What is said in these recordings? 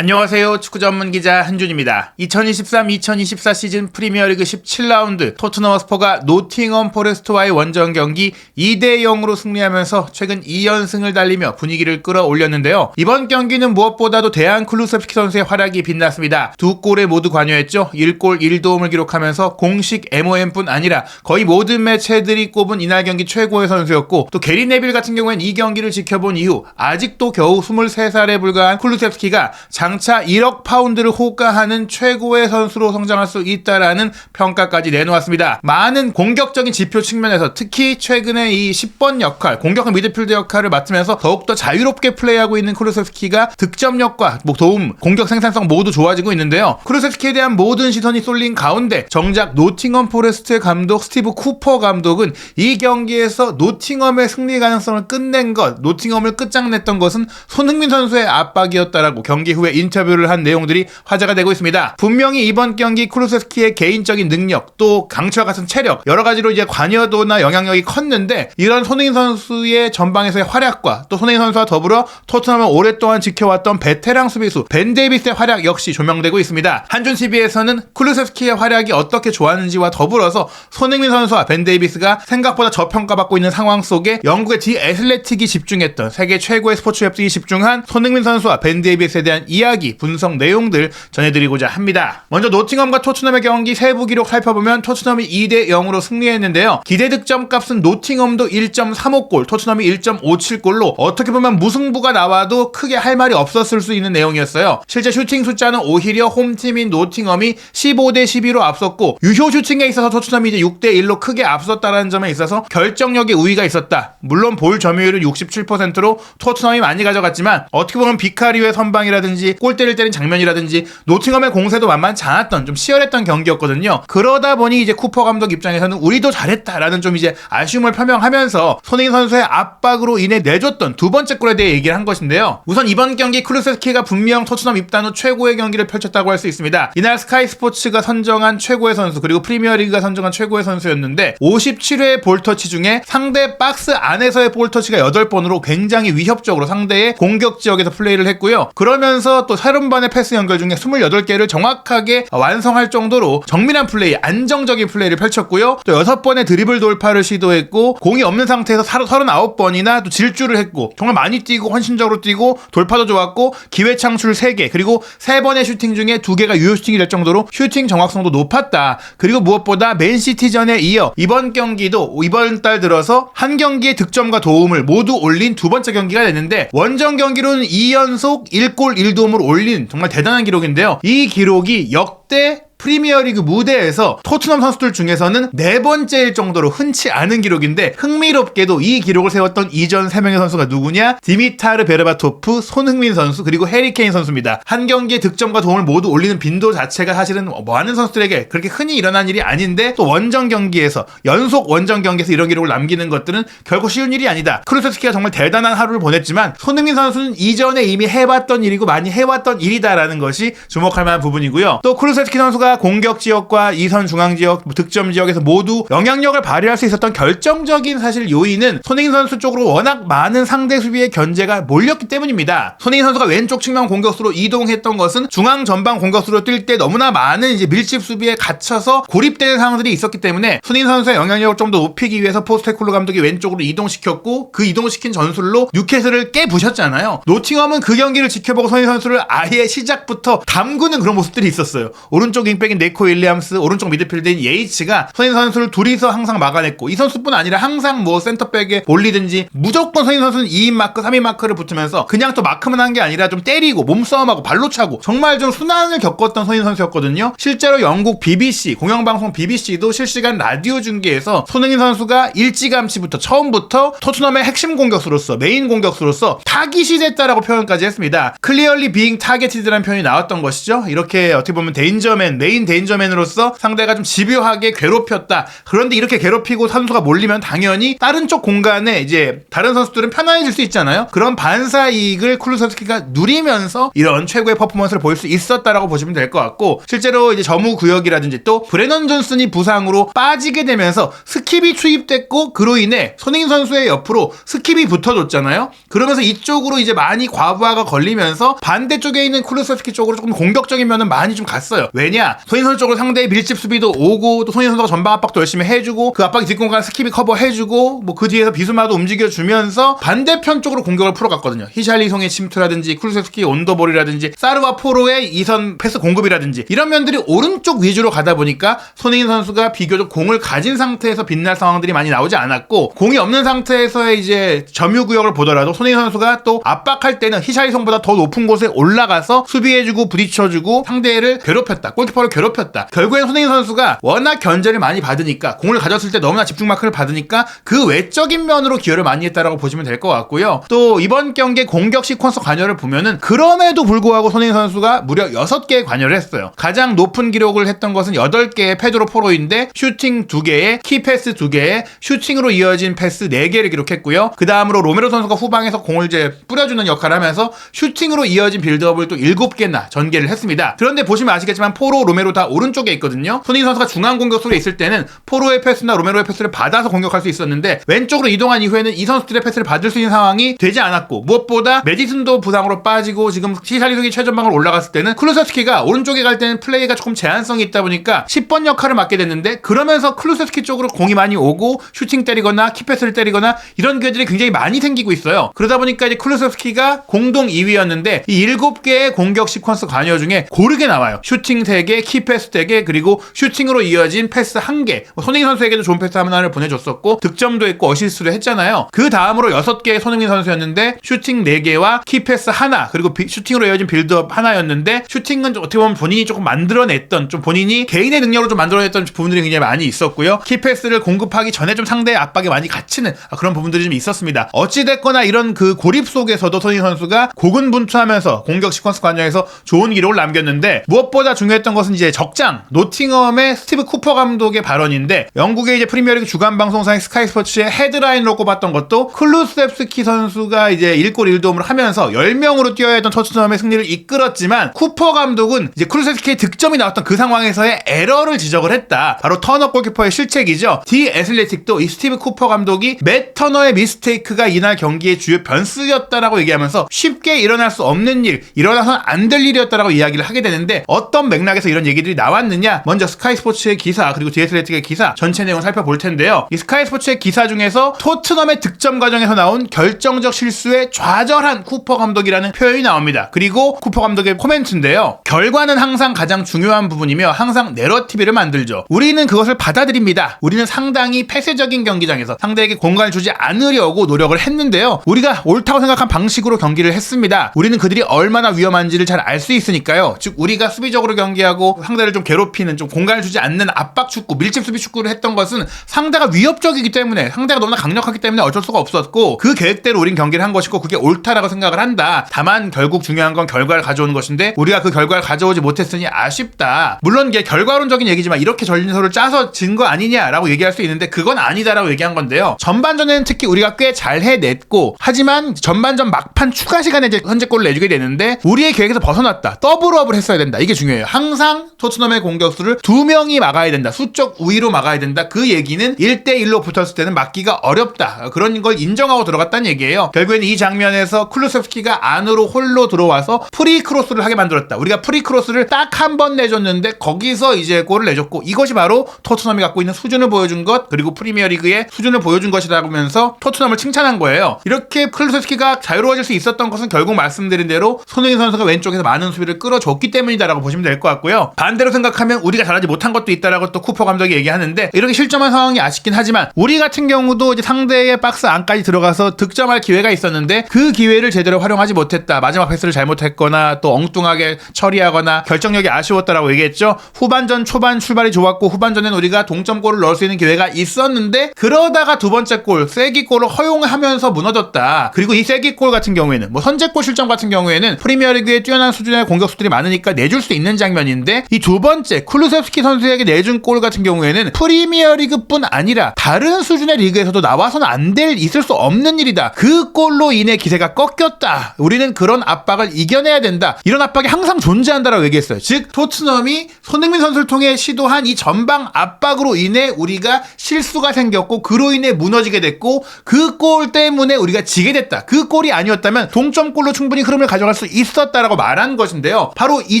안녕하세요. 축구 전문 기자 한준입니다. 2023-2024 시즌 프리미어리그 17라운드 토트넘 허스퍼가 노팅엄 포레스트와의 원정 경기 2대0으로 승리하면서 최근 2연승을 달리며 분위기를 끌어올렸는데요. 이번 경기는 무엇보다도 데안 클루세프스키 선수의 활약이 빛났습니다. 두 골에 모두 관여했죠. 1골 1도움을 기록하면서 공식 MOM뿐 아니라 거의 모든 매체들이 꼽은 이날 경기 최고의 선수였고, 또 게리 네빌 같은 경우엔 이 경기를 지켜본 이후 아직도 겨우 23살에 불과한 클루세프스키가 장차 1억 파운드를 호가하는 최고의 선수로 성장할 수 있다라는 평가까지 내놓았습니다. 많은 공격적인 지표 측면에서 특히 최근에 이 10번 역할, 공격형 미드필드 역할을 맡으면서 더욱더 자유롭게 플레이하고 있는 클루세프스키가 득점력과 도움, 공격 생산성 모두 좋아지고 있는데요. 클루세프스키에 대한 모든 시선이 쏠린 가운데 정작 노팅엄 포레스트의 감독 스티브 쿠퍼 감독은 이 경기에서 노팅엄의 승리 가능성을 끝낸 것, 노팅엄을 끝장냈던 것은 손흥민 선수의 압박이었다라고 경기 후에 인터뷰를 한 내용들이 화제가 되고 있습니다. 분명히 이번 경기 클루세프스키의 개인적인 능력, 또 강철 같은 체력, 여러 가지로 이제 관여도나 영향력이 컸는데, 이런 손흥민 선수의 전방에서의 활약과 또 손흥민 선수와 더불어 토트넘을 오랫동안 지켜왔던 베테랑 수비수 벤 데이비스의 활약 역시 조명되고 있습니다. 한준TV에서는 클루세프스키의 활약이 어떻게 좋았는지와 더불어서 손흥민 선수와 벤 데이비스가 생각보다 저평가받고 있는 상황 속에 영국의 디 애슬레틱이 집중했던 세계 최고의 스포츠 웹진이 집중한 손흥민 선수와 벤 데이비스에 대한 이야기, 분석 내용들 전해드리고자 합니다. 먼저 노팅엄과 토트넘의 경기 세부 기록 살펴보면 토트넘이 2대0으로 승리했는데요. 기대 득점 값은 노팅엄도 1.35골, 토트넘이 1.57골로 어떻게 보면 무승부가 나와도 크게 할 말이 없었을 수 있는 내용이었어요. 실제 슈팅 숫자는 오히려 홈팀인 노팅엄이 15대12로 앞섰고, 유효 슈팅에 있어서 토트넘이 이제 6대1로 크게 앞섰다는 점에 있어서 결정력의 우위가 있었다. 물론 볼 점유율은 67%로 토트넘이 많이 가져갔지만, 어떻게 보면 비카리오의 선방이라든지 골대를 때린 장면이라든지 노팅엄의 공세도 만만치 않았던, 좀 치열했던 경기였거든요. 그러다 보니 이제 쿠퍼 감독 입장에서는 우리도 잘했다라는 좀 이제 아쉬움을 표명하면서 손흥민 선수의 압박으로 인해 내줬던 두 번째 골에 대해 얘기를 한 것인데요. 우선 이번 경기 클루세프스키가 분명 토트넘 입단 후 최고의 경기를 펼쳤다고 할 수 있습니다. 이날 스카이 스포츠가 선정한 최고의 선수, 그리고 프리미어리그가 선정한 최고의 선수였는데 57회의 볼터치 중에 상대 박스 안에서의 볼터치가 8번으로 굉장히 위협적으로 상대의 공격 지역에서 플레이를 했고요. 그러면서 또 30번의 패스 연결 중에 28개를 정확하게 완성할 정도로 정밀한 플레이, 안정적인 플레이를 펼쳤고요. 또 6번의 드리블 돌파를 시도했고, 공이 없는 상태에서 39번이나 또 질주를 했고, 정말 많이 뛰고 헌신적으로 뛰고 돌파도 좋았고, 기회 창출 3개, 그리고 3번의 슈팅 중에 2개가 유효 슈팅이 될 정도로 슈팅 정확성도 높았다. 그리고 무엇보다 맨시티전에 이어 이번 경기도 이번 달 들어서 한 경기의 득점과 도움을 모두 올린 두 번째 경기가 됐는데, 원정 경기로는 2연속 1골 1도움을 올린 정말 대단한 기록인데요. 이 기록이 역대 프리미어리그 무대에서 토트넘 선수들 중에서는 4번째일 정도로 흔치 않은 기록인데, 흥미롭게도 이 기록을 세웠던 이전 3명의 선수가 누구냐? 디미타르 베르바토프, 손흥민 선수, 그리고 해리 케인 선수입니다. 한 경기에 득점과 도움을 모두 올리는 빈도 자체가 사실은 많은 선수들에게 그렇게 흔히 일어난 일이 아닌데, 또 원정 경기에서, 연속 원정 경기에서 이런 기록을 남기는 것들은 결코 쉬운 일이 아니다. 클루세프스키가 정말 대단한 하루를 보냈지만, 손흥민 선수는 이전에 이미 해봤던 일이고 많이 해왔던 일이다라는 것이 주목할 만한 부분이고요. 또 클루세프스키 선수가 공격 지역과 2선 중앙 지역, 득점 지역에서 모두 영향력을 발휘할 수 있었던 결정적인 사실 요인은 손흥민 선수 쪽으로 워낙 많은 상대 수비의 견제가 몰렸기 때문입니다. 손흥민 선수가 왼쪽 측면 공격수로 이동했던 것은 중앙 전방 공격수로 뛸 때 너무나 많은 이제 밀집 수비에 갇혀서 고립되는 상황들이 있었기 때문에 손흥민 선수의 영향력을 좀 더 높이기 위해서 포스테콜로 감독이 왼쪽으로 이동시켰고, 그 이동시킨 전술로 뉴캐슬을 깨부셨잖아요. 노팅엄은 그 경기를 지켜보고 손흥민 선수를 아예 시작부터 담그는 그런 모습들이 있었어요. 오른쪽 윙백인 네코 윌리엄스, 오른쪽 미드필더인 예이츠가 손흥민 선수를 둘이서 항상 막아냈고, 이 선수뿐 아니라 항상 센터백에 몰리든지 무조건 손흥민 선수는 2인 마크, 3인 마크를 붙으면서 그냥 또 마크만 한 게 아니라 좀 때리고 몸싸움하고 발로 차고 정말 좀 순환을 겪었던 손흥민 선수였거든요. 실제로 영국 BBC, 공영방송 BBC도 실시간 라디오 중계에서 손흥민 선수가 일찌감치부터 처음부터 토트넘의 핵심 공격수로서, 메인 공격수로서 타깃이 됐다라고 표현까지 했습니다. 클리어리 비잉 타겟이드라는 표현이 나왔던 것이죠. 이렇게 어떻게 보면 데인저맨, 메인 데인저맨으로서 상대가 좀 집요하게 괴롭혔다. 그런데 이렇게 괴롭히고 선수가 몰리면 당연히 다른 쪽 공간에 이제 다른 선수들은 편안해질 수 있잖아요. 그런 반사 이익을 쿨루세스키가 누리면서 이런 최고의 퍼포먼스를 보일 수 있었다라고 보시면 될 것 같고, 실제로 이제 점우 구역이라든지 또 브레넌 존슨이 부상으로 빠지게 되면서 스킵이 투입됐고, 그로 인해 손흥민 선수의 옆으로 스킵이 붙어줬잖아요. 그러면서 이쪽으로 이제 많이 과부하가 걸리면서 반대쪽에 있는 쿨루세스키 쪽으로 조금 공격적인 면은 많이 좀 갔어요. 왜냐? 손흥민 선수 쪽으로 상대의 밀집 수비도 오고, 또 손흥민 선수가 전방 압박도 열심히 해주고, 그 압박이 뒷공간 스킵이 커버해주고, 뭐 그 뒤에서 비수마도 움직여주면서 반대편 쪽으로 공격을 풀어갔거든요. 히샬리송의 침투라든지 쿨루세스키 온더볼이라든지 사르와 포로의 이선 패스 공급이라든지 이런 면들이 오른쪽 위주로 가다 보니까 손흥민 선수가 비교적 공을 가진 상태에서 빛날 상황들이 많이 나오지 않았고, 공이 없는 상태에서의 이제 점유 구역을 보더라도 손흥민 선수가 또 압박할 때는 히샬리송보다 더 높은 곳에 올라가서 수비해주고 부딪혀주고 상대를 괴롭혔다. 골키퍼를 괴롭혔다. 결국엔 손흥민 선수가 워낙 견제를 많이 받으니까, 공을 가졌을 때 너무나 집중 마크를 받으니까 그 외적인 면으로 기여를 많이 했다라고 보시면 될 것 같고요. 또 이번 경기의 공격 시퀀서 관여를 보면은 그럼에도 불구하고 손흥민 선수가 무려 6개의 관여를 했어요. 가장 높은 기록을 했던 것은 8개의 페드로 포로인데, 슈팅 2개에 키패스 2개에 슈팅으로 이어진 패스 4개를 기록했고요. 그 다음으로 로메로 선수가 후방에서 공을 이제 뿌려주는 역할을 하면서 슈팅으로 이어진 빌드업을 또 7개나 전개를 했습니다. 그런데 보시면 아시겠지만 포로, 로메로 다 오른쪽에 있거든요. 손흥민 선수가 중앙 공격수로 있을 때는 포로의 패스나 로메로의 패스를 받아서 공격할 수 있었는데, 왼쪽으로 이동한 이후에는 이 선수들의 패스를 받을 수 있는 상황이 되지 않았고, 무엇보다 메디슨도 부상으로 빠지고 지금 히샬리송이 최전방으로 올라갔을 때는 쿨루세스키가 오른쪽에 갈 때는 플레이가 조금 제한성이 있다 보니까 10번 역할을 맡게 됐는데, 그러면서 쿨루세스키 쪽으로 공이 많이 오고 슈팅 때리거나 키패스를 때리거나 이런 기회들이 굉장히 많이 생기고 있어요. 그러다 보니까 이제 쿨루세스키가 공동 2위였는데 이 7개의 공격 시퀀스 관여 중에 고르게 나와요. 슈팅 3개, 키패스 3개, 그리고 슈팅으로 이어진 패스 1개. 손흥민 선수에게도 좋은 패스 하나를 보내줬었고, 득점도 했고 어시스트도 했잖아요. 그 다음으로 6개의 손흥민 선수였는데 슈팅 4개와 키패스 하나, 그리고 슈팅으로 이어진 빌드업 하나였는데, 슈팅은 어떻게 보면 본인이 조금 만들어냈던, 좀 본인이 개인의 능력으로 좀 만들어냈던 부분들이 굉장히 많이 있었고요. 키패스를 공급하기 전에 좀 상대의 압박에 많이 갇히는 그런 부분들이 좀 있었습니다. 어찌됐거나 이런 그 고립 속에서도 손흥민 선수가 고군분투하면서 공격 시퀀스 관여에서 좋은 기록을 남겼는데, 무엇보다 중요했던 것은 이제 적장 노팅엄의 스티브 쿠퍼 감독의 발언인데, 영국의 이제 프리미어리그 주간 방송사인 스카이 스포츠의 헤드라인으로 꼽았던 것도 쿨루세스키 선수가 이제 1골 1도움을 하면서 10명으로 뛰어야 했던 토트넘의 승리를 이끌었지만, 쿠퍼 감독은 이제 쿨루세스키의 득점이 나왔던 그 상황에서의 에러를 지적을 했다. 바로 터너 골키퍼의 실책이죠. 디 애슬레틱도 이 스티브 쿠퍼 감독이 맷 터너의 미스테이크가 이날 경기의 주요 변수였다라고 얘기하면서 쉽게 일어날 수 없는 일, 일어나서는 안 될 일이었다라고 이야기를 하게 되는데, 어떤 맥락에서 이런 얘기들이 나왔느냐, 먼저 스카이 스포츠의 기사 그리고 디 애슬레틱의 기사 전체 내용 살펴볼 텐데요. 이 스카이 스포츠의 기사 중에서 토트넘의 득점 과정에서 나온 결정적 실수에 좌절한 쿠퍼 감독이라는 표현이 나옵니다. 그리고 쿠퍼 감독의 코멘트인데요. 결과는 항상 가장 중요한 부분이며 항상 내러티브를 만들죠. 우리는 그것을 받아들입니다. 우리는 상당히 폐쇄적인 경기장에서 상대에게 공간을 주지 않으려고 노력을 했는데요. 우리가 옳다고 생각한 방식으로 경기를 했습니다. 우리는 그들이 얼마나 위험한지를 잘 알 수 있으니까요. 즉 우리가 수비적으로 경기하고 상대를 좀 괴롭히는, 좀 공간을 주지 않는 압박 축구, 밀집 수비 축구를 했던 것은 상대가 위협적이기 때문에, 상대가 너무나 강력하기 때문에 어쩔 수가 없었고, 그 계획대로 우린 경기를 한 것이고 그게 옳다라고 생각을 한다. 다만 결국 중요한 건 결과를 가져오는 것인데 우리가 그 결과를 가져오지 못했으니 아쉽다. 물론 이게 결과론적인 얘기지만 이렇게 전술을 짜서 진 거 아니냐라고 얘기할 수 있는데 그건 아니다라고 얘기한 건데요. 전반전에는 특히 우리가 꽤 잘 해냈고, 하지만 전반전 막판 추가 시간에 이제 선제골을 내주게 되는데 우리의 계획에서 벗어났다. 더블업을 했어야 된다. 이게 중요해요. 항상 토트넘의 공격수를 2명이 막아야 된다. 수적 우위로 막아야 된다. 그 얘기는 1대1로 붙었을 때는 막기가 어렵다. 그런 걸 인정하고 들어갔다는 얘기예요. 결국에는 이 장면에서 쿨루세스키가 안으로 홀로 들어와서 프리 크로스를 하게 만들었다. 우리가 프리 크로스를 딱 한 번 내줬는데 거기서 이제 골을 내줬고, 이것이 바로 토트넘이 갖고 있는 수준을 보여준 것, 그리고 프리미어리그의 수준을 보여준 것이라고 하면서 토트넘을 칭찬한 거예요. 이렇게 쿨루세스키가 자유로워질 수 있었던 것은 결국 말씀드린 대로 손흥민 선수가 왼쪽에서 많은 수비를 끌어줬기 때문이다라고 보시면 될 것 같고요. 반대로 생각하면 우리가 잘하지 못한 것도 있다라고 또 쿠퍼 감독이 얘기하는데, 이렇게 실점한 상황이 아쉽긴 하지만 우리 같은 경우도 이제 상대의 박스 안까지 들어가서 득점할 기회가 있었는데 그 기회를 제대로 활용하지 못했다. 마지막 패스를 잘못했거나 또 엉뚱하게 처리하거나 결정력이 아쉬웠다라고 얘기했죠. 후반전 초반 출발이 좋았고 후반전엔 우리가 동점골을 넣을 수 있는 기회가 있었는데, 그러다가 두 번째 골 쐐기골을 허용하면서 무너졌다. 그리고 이 쐐기골 같은 경우에는, 뭐 선제골 실점 같은 경우에는 프리미어리그에 뛰어난 수준의 공격수들이 많으니까 내줄 수 있는 장면인데, 했는데 이 두 번째 쿨루세프스키 선수에게 내준 골 같은 경우에는 프리미어리그뿐 아니라 다른 수준의 리그에서도 나와서는 안 될 있을 수 없는 일이다. 그 골로 인해 기세가 꺾였다. 우리는 그런 압박을 이겨내야 된다. 이런 압박이 항상 존재한다라고 얘기했어요. 즉 토트넘이 손흥민 선수를 통해 시도한 이 전방 압박으로 인해 우리가 실수가 생겼고 그로 인해 무너지게 됐고 그 골 때문에 우리가 지게 됐다. 그 골이 아니었다면 동점골로 충분히 흐름을 가져갈 수 있었다라고 말한 것인데요. 바로 이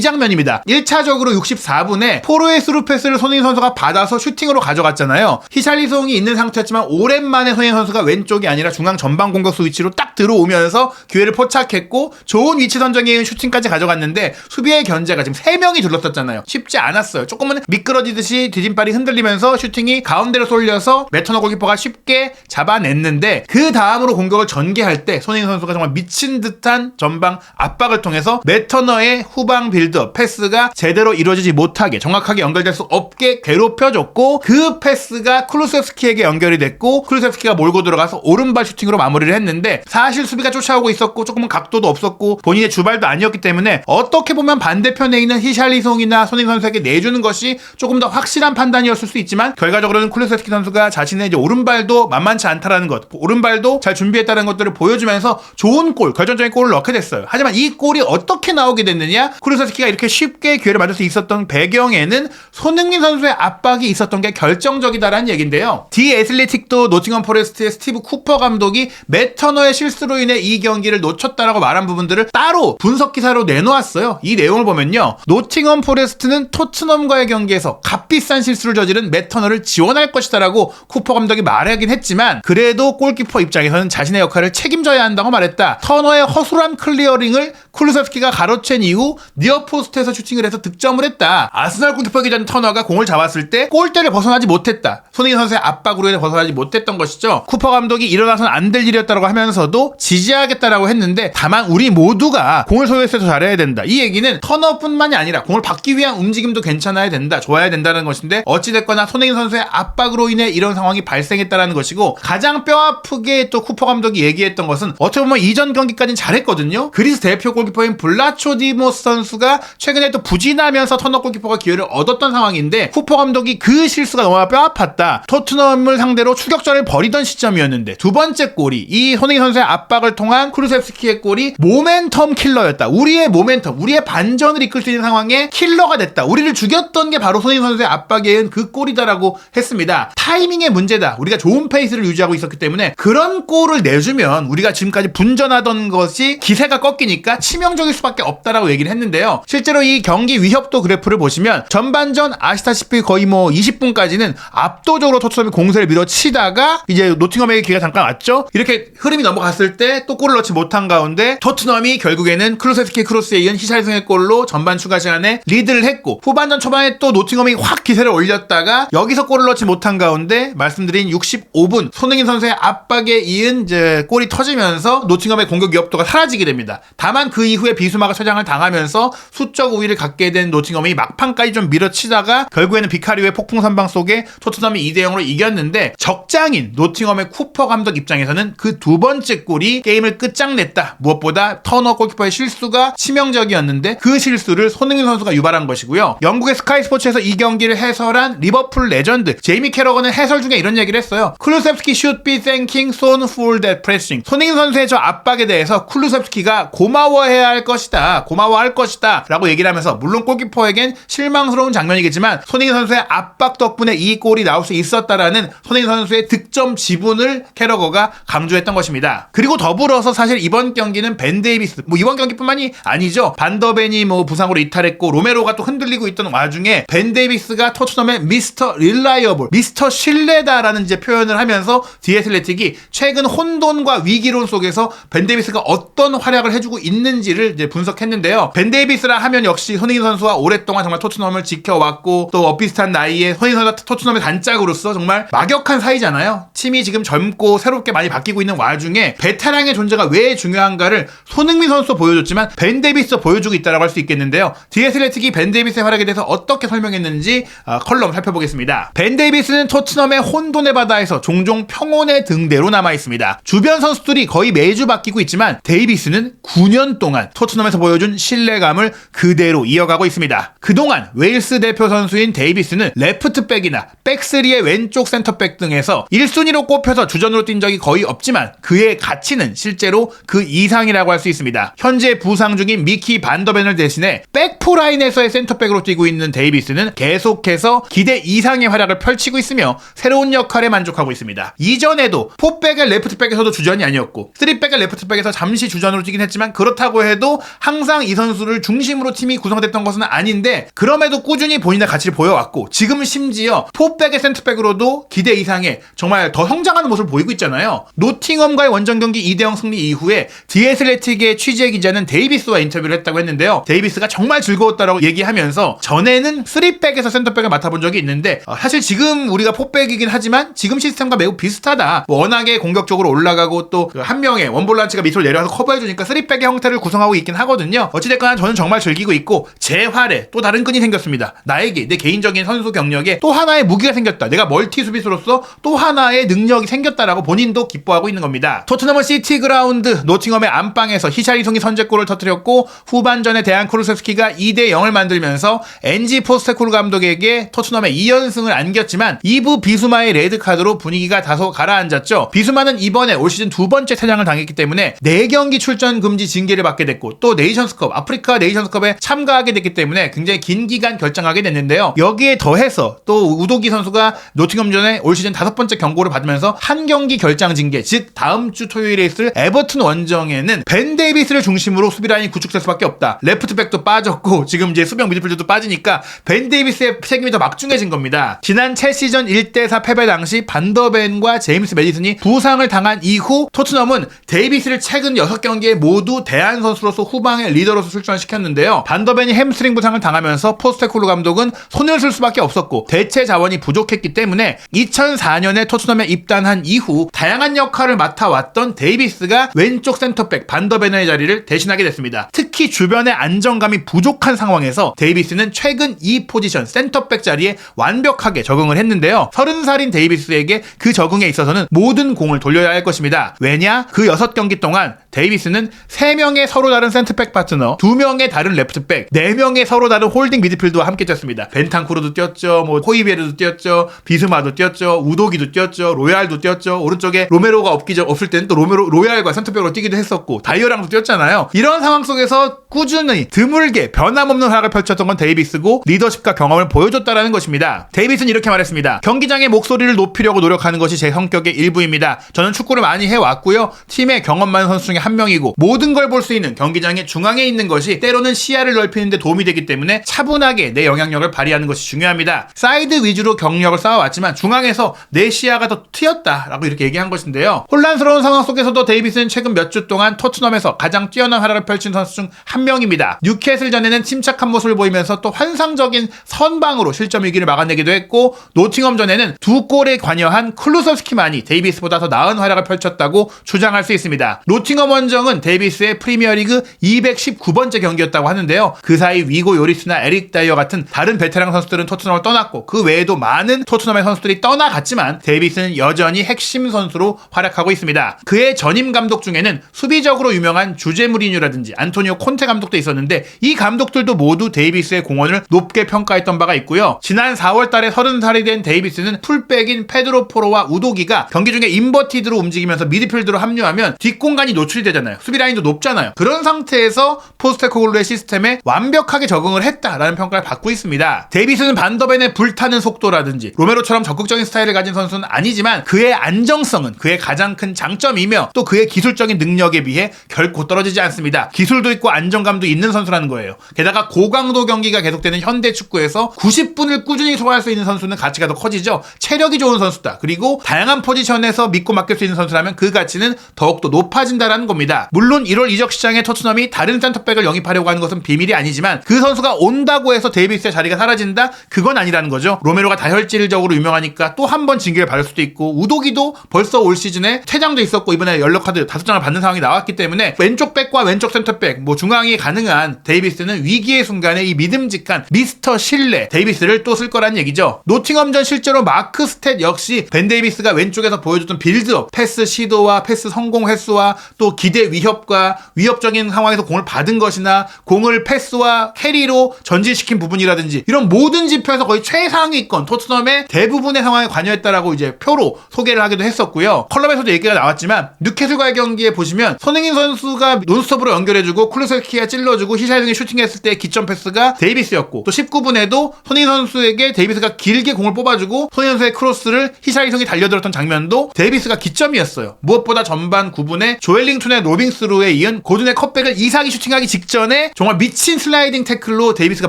장면입니다. 1차적으로 64분에 포로의 스루 패스를 손흥민 선수가 받아서 슈팅으로 가져갔잖아요. 히샬리송이 있는 상태였지만 오랜만에 손흥민 선수가 왼쪽이 아니라 중앙 전방 공격수 위치로 딱 들어오면서 기회를 포착했고 좋은 위치 선정에 의한 슈팅까지 가져갔는데 수비의 견제가 지금 3명이 둘러쌌잖아요. 쉽지 않았어요. 조금은 미끄러지듯이 디딤발이 흔들리면서 슈팅이 가운데로 쏠려서 메터너 골키퍼가 쉽게 잡아냈는데 그 다음으로 공격을 전개할 때 손흥민 선수가 정말 미친 듯한 전방 압박을 통해서 메터너의 후방 빌드업 패스가 제대로 이루어지지 못하게 정확하게 연결될 수 없게 괴롭혀줬고 그 패스가 쿨루세프스키에게 연결이 됐고 쿨루세프스키가 몰고 들어가서 오른발 슈팅으로 마무리를 했는데 사실 수비가 쫓아오고 있었고 조금은 각도도 없었고 본인의 주발도 아니었기 때문에 어떻게 보면 반대편에 있는 히샬리송이나 손흥민 선수에게 내주는 것이 조금 더 확실한 판단이었을 수 있지만 결과적으로는 쿨루세프스키 선수가 자신의 이제 오른발도 만만치 않다라는 것, 오른발도 잘 준비했다는 것들을 보여주면서 좋은 골, 결정적인 골을 넣게 됐어요. 하지만 이 골이 어떻게 나오게 됐느냐? 쿨루세프스키가 이렇게 쉽게 기회를 맞을 수 있었던 배경에는 손흥민 선수의 압박이 있었던 게 결정적이다라는 얘기인데요. 디 애슬레틱도 노팅엄 포레스트의 스티브 쿠퍼 감독이 메터너의 실수로 인해 이 경기를 놓쳤다라고 말한 부분들을 따로 분석 기사로 내놓았어요. 이 내용을 보면요. 노팅엄 포레스트는 토트넘과의 경기에서 값비싼 실수를 저지른 메터너를 지원할 것이다라고 쿠퍼 감독이 말하긴 했지만 그래도 골키퍼 입장에서는 자신의 역할을 책임져야 한다고 말했다. 터너의 허술한 클리어링을 쿨루세프스키가 가로챈 이후 니어포스트에서 슈팅을 해서 득점을 했다. 아스날 골키퍼이기 전 터너가 공을 잡았을 때 골대를 벗어나지 못했다. 손흥민 선수의 압박으로 인해 벗어나지 못했던 것이죠. 쿠퍼 감독이 일어나서는 안 될 일이었다고 하면서도 지지하겠다라고 했는데 다만 우리 모두가 공을 소유했을 때 더 잘해야 된다. 이 얘기는 터너뿐만이 아니라 공을 받기 위한 움직임도 괜찮아야 된다. 좋아야 된다는 것인데 어찌됐거나 손흥민 선수의 압박으로 인해 이런 상황이 발생했다는 것이고 가장 뼈아프게 또 쿠퍼 감독이 얘기했던 것은 어떻게 보면 이전 경기까지는 잘했거든요. 그리스 대표 골키퍼인 블라초 디모스 선수가 최근에 또 부진하면서 터너 골키퍼가 기회를 얻었던 상황인데 쿠퍼 감독이 그 실수가 너무 뼈아팠다. 토트넘을 상대로 추격전을 벌이던 시점이었는데 두 번째 골이 이 손흥민 선수의 압박을 통한 쿨루세프스키의 골이 모멘텀 킬러였다. 우리의 모멘텀, 우리의 반전을 이끌 수 있는 상황에 킬러가 됐다. 우리를 죽였던 게 바로 손흥민 선수의 압박에 의한 그 골이다라고 했습니다. 타이밍의 문제다. 우리가 좋은 페이스를 유지하고 있었기 때문에 그런 골을 내주면 우리가 지금까지 분전하던 것이 기세가 꺾이니까 치명적일 수밖에 없다라고 얘기를 했는데요. 실제로 이 경기 위협도 그래프를 보시면 전반전 아시다시피 거의 뭐 20분까지는 압도적으로 토트넘이 공세를 밀어치다가 이제 노팅엄에게 기회가 잠깐 왔죠. 이렇게 흐름이 넘어갔을 때 또 골을 넣지 못한 가운데 토트넘이 결국에는 클루세프스키 크로스에 이은 히샬리송의 골로 전반 추가 시간에 리드를 했고 후반전 초반에 또 노팅엄이 확 기세를 올렸다가 여기서 골을 넣지 못한 가운데 말씀드린 65분 손흥민 선수의 압박에 이은 이제 골이 터지면서 노팅엄의 공격 위협도가 사라지게 됩니다. 다만 그 이후에 비수마가 퇴장을 당하면서 수적 우위를 갖게 된 노팅엄이 막판까지 좀 밀어치다가 결국에는 비카리오의 폭풍 선방 속에 토트넘이 2대0으로 이겼는데 적장인 노팅엄의 쿠퍼 감독 입장에서는 그 두 번째 골이 게임을 끝장냈다. 무엇보다 터너 골키퍼의 실수가 치명적이었는데 그 실수를 손흥민 선수가 유발한 것이고요. 영국의 스카이 스포츠에서 이 경기를 해설한 리버풀 레전드 제이미 캐러건은 해설 중에 이런 얘기를 했어요. 쿨루세프스키 should be thanking Son for that pressing. 손흥민 선수의 저 압박에 대해서 쿨루세프스키가 고마워해야 할 것이다. 고마워할 것이다. 라고 얘기를 하면서 물론 골키퍼에겐 실망스러운 장면이겠지만 손흥민 선수의 압박 덕분에 이 골이 나올 수 있었다라는 손흥민 선수의 득점 지분을 캐러거가 강조했던 것입니다. 그리고 더불어서 사실 이번 경기는 벤 데이비스 이번 경기뿐만이 아니죠. 반더벤이 부상으로 이탈했고 로메로가 또 흔들리고 있던 와중에 벤 데이비스가 토트넘의 미스터 릴라이어블 미스터 신뢰다라는 이제 표현을 하면서 디애슬레틱이 최근 혼돈과 위기론 속에서 벤 데이비스가 어떤 활약을 해주고 있는지를 이제 분석했는데요. 벤 데이비스라 하면 역시 손흥민 선수와 오랫동안 정말 토트넘을 지켜왔고 또 비슷한 나이에 손흥민 선수가 토트넘의 단짝으로서 정말 막역한 사이잖아요. 팀이 지금 젊고 새롭게 많이 바뀌고 있는 와중에 베테랑의 존재가 왜 중요한가를 손흥민 선수도 보여줬지만 벤 데이비스도 보여주고 있다고 할 수 있겠는데요. 디애슬레틱이 벤 데이비스의 활약에 대해서 어떻게 설명했는지 컬럼 살펴보겠습니다. 벤 데이비스는 토트넘의 혼돈의 바다에서 종종 평온의 등대로 남아있습니다. 주변 선수들이 거의 매주 바뀌고 있지만 데이비스는 9년 동안 토트넘에서 보여준 신뢰감을 그대로 이어가고 있습니다. 그동안 웨일스 대표 선수인 데이비스는 레프트백이나 백스리의 왼쪽 센터백 등에서 1순위로 꼽혀서 주전으로 뛴 적이 거의 없지만 그의 가치는 실제로 그 이상이라고 할 수 있습니다. 현재 부상 중인 미키 반더벤을 대신해 백포라인에서의 센터백으로 뛰고 있는 데이비스는 계속해서 기대 이상의 활약을 펼치고 있으며 새로운 역할에 만족하고 있습니다. 이전에도 4백의 레프트백에서도 주전이 아니었고 3백의 레프트백에서 잠시 주전으로 뛰긴 했지만 그렇다고 해도 항상 이 선수를 중심으로 팀이 구성됐던 것은 아닌데 그럼에도 꾸준히 본인의 가치를 보여왔고 지금 심지어 4백의 센터백으로도 기대 이상의 정말 더 성장하는 모습을 보이고 있잖아요. 노팅엄과의 원정 경기 2대0 승리 이후에 디애슬레틱의 취재 기자는 데이비스와 인터뷰를 했다고 했는데요. 데이비스가 정말 즐거웠다라고 얘기하면서 전에는 3백에서 센터백을 맡아본 적이 있는데 사실 지금 우리가 4백이긴 하지만 지금 시스템과 매우 비슷하다. 워낙에 공격적으로 올라가고 또 한 명의 원볼란치가 밑으로 내려와서 커버해주니까 3백의 형태를 구성하고 있긴 하거든요. 어찌됐거나 저는 정말 즐기고 있고 재활에 또 다른 끈이 생겼습니다. 나에게 내 개인적인 선수 경력에 또 하나의 무기가 생겼다. 내가 멀티 수비수로서 또 하나의 능력이 생겼다라고 본인도 기뻐하고 있는 겁니다. 토트넘은 시티 그라운드 노팅엄의 안방에서 히샬리송이 선제골을 터뜨렸고 후반전에 대한 쿠루세스키가 2대0을 만들면서 엔지 포스테코글 감독에게 토트넘의 2연승을 안겼지만 2부 비수마의 레드카드로 분위기가 다소 가라앉았죠. 비수마는 이번에 올 시즌 두 번째 퇴장을 당했기 때문에 4경기 출전 금지 징계를 받게 됐고 또 네이션스컵 아프리카 네이션스컵에 참가하게 됐기 때문에 굉장히 긴 기간 결장하게 됐는데요. 여기에 더해서 또 우도기 선수가 노팅엄전에 올 시즌 5번째 경고를 받으면서 한 경기 결장 징계, 즉 다음 주 토요일에 있을 에버튼 원정에는 벤 데이비스를 중심으로 수비라인이 구축될 수밖에 없다. 레프트백도 빠졌고 지금 이제 수비형 미드필더도 빠지니까 벤 데이비스의 책임이 더 막중해진 겁니다. 지난 첼시전 1대4 패배 당시 반더벤과 제임스 매디슨이 부상을 당한 이후 토트넘은 데이비스를 최근 6경기에 모두 대안 선수로서 후방의 리더로서 출전시켰는데요. 반더벤이 햄스트링 부상을 당하면서 포스테코글루 감독은 손을 쓸 수밖에 없었고 대체 자원이 부족했기 때문에 2004년에 토트넘에 입단한 이후 다양한 역할을 맡아왔던 데이비스가 왼쪽 센터백 반더벤의 자리를 대신하게 됐습니다. 특히 주변의 안정감이 부족한 상황에서 데이비스는 최근 이 포지션 센터백 자리에 완벽하게 적응을 했는데요. 30살인 데이비스에게 그 적응에 있어서는 모든 공을 돌려야 할 것입니다. 왜냐? 그 6경기 동안 데이비스는 3명의 서로 다른 센터백 파트너, 2명의 다른 레프트백, 4명의 서로 다른 홀딩 미드필드와 함께 뛰었습니다. 벤탄쿠르도 뛰었죠, 호이베르도 뛰었죠, 비스마도 뛰었죠, 우도기도 뛰었죠, 로얄도 뛰었죠. 오른쪽에 로메로가 없을 때는 또 로얄과 센터백으로 뛰기도 했었고 다이어랑도 뛰었잖아요. 이런 상황 속에서 꾸준히 드물게 변함없는 활약을 펼쳤던 건 데이비스고 리더십과 경험을 보여줬다라는 것입니다. 데이비스는 이렇게 말했습니다. 경기장의 목소리를 높이려고 노력하는 것이 제 성격의 일부입니다. 저는 축구를 많이 해왔고요. 팀의 경험 많은 선수 중에 한 명이고 모든 걸 볼 수 있는 경기장의 중앙에 있는 것이 때로는 시야를 넓히는 데 도움이 되기 때문에 차분하게 내 영향력을 발휘하는 것이 중요합니다. 사이드 위주로 경력을 쌓아왔지만 중앙에서 내 시야가 더 트였다라고 이렇게 얘기한 것인데요. 혼란스러운 상황 속에서도 데이비스는 최근 몇 주 동안 토트넘에서 가장 뛰어난 활약을 펼친 선수 중 한 명입니다. 뉴캐슬전에는 침착한 모습을 보이면서 또 환상적인 선방으로 실점 위기를 막아내기도 했고 노팅엄전에는 2골에 관여한 클루서스키만이 데이비스보다 더 나은 활약을 펼쳤다고 주장할 수 있습니다. 노팅엄 원정은 데이비스의 프리미어리그 219번째 경기였다고 하는데요. 그 사이 위고 요리스나 에릭 다이어 같은 다른 베테랑 선수들은 토트넘을 떠났고 그 외에도 많은 토트넘의 선수들이 떠나갔지만 데이비스는 여전히 핵심 선수로 활약하고 있습니다. 그의 전임 감독 중에는 수비적으로 유명한 주제 무리뉴라든지 안토니오 콘테 감독도 있었는데 이 감독들도 모두 데이비스의 공헌을 높게 평가했던 바가 있고요. 지난 4월 달에 30살이 된 데이비스는 풀백인 페드로 포로와 우도기가 경기 중에 인버티드로 움직이면서 미드필드로 합류하면 뒷공간이 노출이 되잖아요. 수비라인도 높잖아요. 그런 상태에서 포스테코글루의 시스템에 완벽하게 적응을 했다라는 평가를 받고 있습니다. 데이비스는 반더벤의 불타는 속도라든지 로메로처럼 적극적인 스타일을 가진 선수는 아니지만 그의 안정성은 그의 가장 큰 장점이며 또 그의 기술적인 능력에 비해 결코 떨어지지 않습니다. 기술도 있고 안정감도 있는 선수라는 거예요. 게다가 고강도 경기가 계속되는 현대 축구에서 90분을 꾸준히 소화할 수 있는 선수는 가치가 더 커지죠. 체력이 좋은 선수다. 그리고 다양한 포지션에서 믿고 맡길 수 있는 선수라면 그 가치는 더욱더 높아진다라는 겁니다. 물론 1월 이적 시장에 토트넘이 다른 센터백을 영입하려고 하는 것은 비밀이 아니지만 그 선수가 온다고 해서 데이비스의 자리가 사라진다? 그건 아니라는 거죠. 로메로가 다혈질적으로 유명하니까 또 한 번 징계를 받을 수도 있고 우도기도 벌써 올 시즌에 퇴장도 있었고 이번에 옐로카드 5장을 받는 상황이 나왔기 때문에 왼쪽 백과 왼쪽 센터백 중앙이 가능한 데이비스는 위기의 순간에 이 믿음직한 미스터 신뢰 데이비스를 또 쓸 거란 얘기죠. 노팅엄전 실제로 마크 스탯 역시 벤 데이비스가 왼쪽에서 보여줬던 빌드업, 패스 시도와 패스 성공 횟수와 또 기대 위협과 위협적인 상황에서 공을 받은 것이나 공을 패스와 캐리로 전진시킨 부분이라든지 이런 모든 지표에서 거의 최상위권 토트넘의 대부분의 상황에 관여했다라고 이제 표로 소개를 하기도 했었고요. 컬럼에서도 얘기가 나왔지만 뉴캐슬과의 경기에 보시면 손흥민 선수가 논스톱으로 연결해주고 쿨루셀키가 찔러주고 히샬링이 슈팅했을 때 기점 패스가 데이비스였고 또 19분에도 손흥민 선수에게 데이비스가 길게 공을 뽑아주고 손흥민 선수의 크로스를 히샬링이 달려들었던 장면도 데이비스가 기점이었어요. 무엇보다 전반 9분에 조엘링턴의 로빙스루에 이은 고든의 컵백을 이삭이 슈팅하기 직전에 정말 미친 슬라이딩 태클로 데이비스가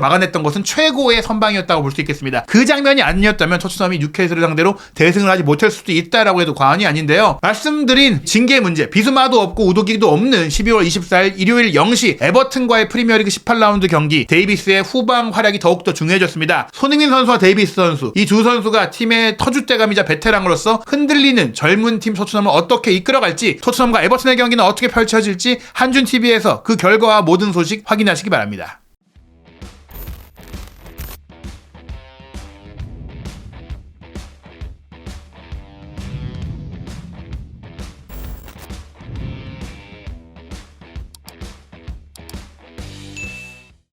막아냈던 것은 최고의 선방이었다고 볼 수 있겠습니다. 그 장면이 아니었다면 토트넘이 뉴캐슬을 상대로 대승을 하지 못할 수도 있다라고 해도 과언이 아닌데요. 말씀드린 징계 문제, 비수마도 없고 우도기도 없는 12월 24일 일요일 0시 에버튼과의 프리미어리그 18라운드 경기, 데이비스의 후방 활약이 더욱더 중요해졌습니다. 손흥민 선수와 데이비스 선수, 이 두 선수가 팀의 터줏대감이자 베테랑으로서 흔들리는 젊은 팀 토트넘을 어떻게 이끌어갈지, 토트넘과 에버튼의 경기는 어떻게 펼쳐질지 한준TV에서 그 결과와 모든 소식 확인하시기 바랍니다.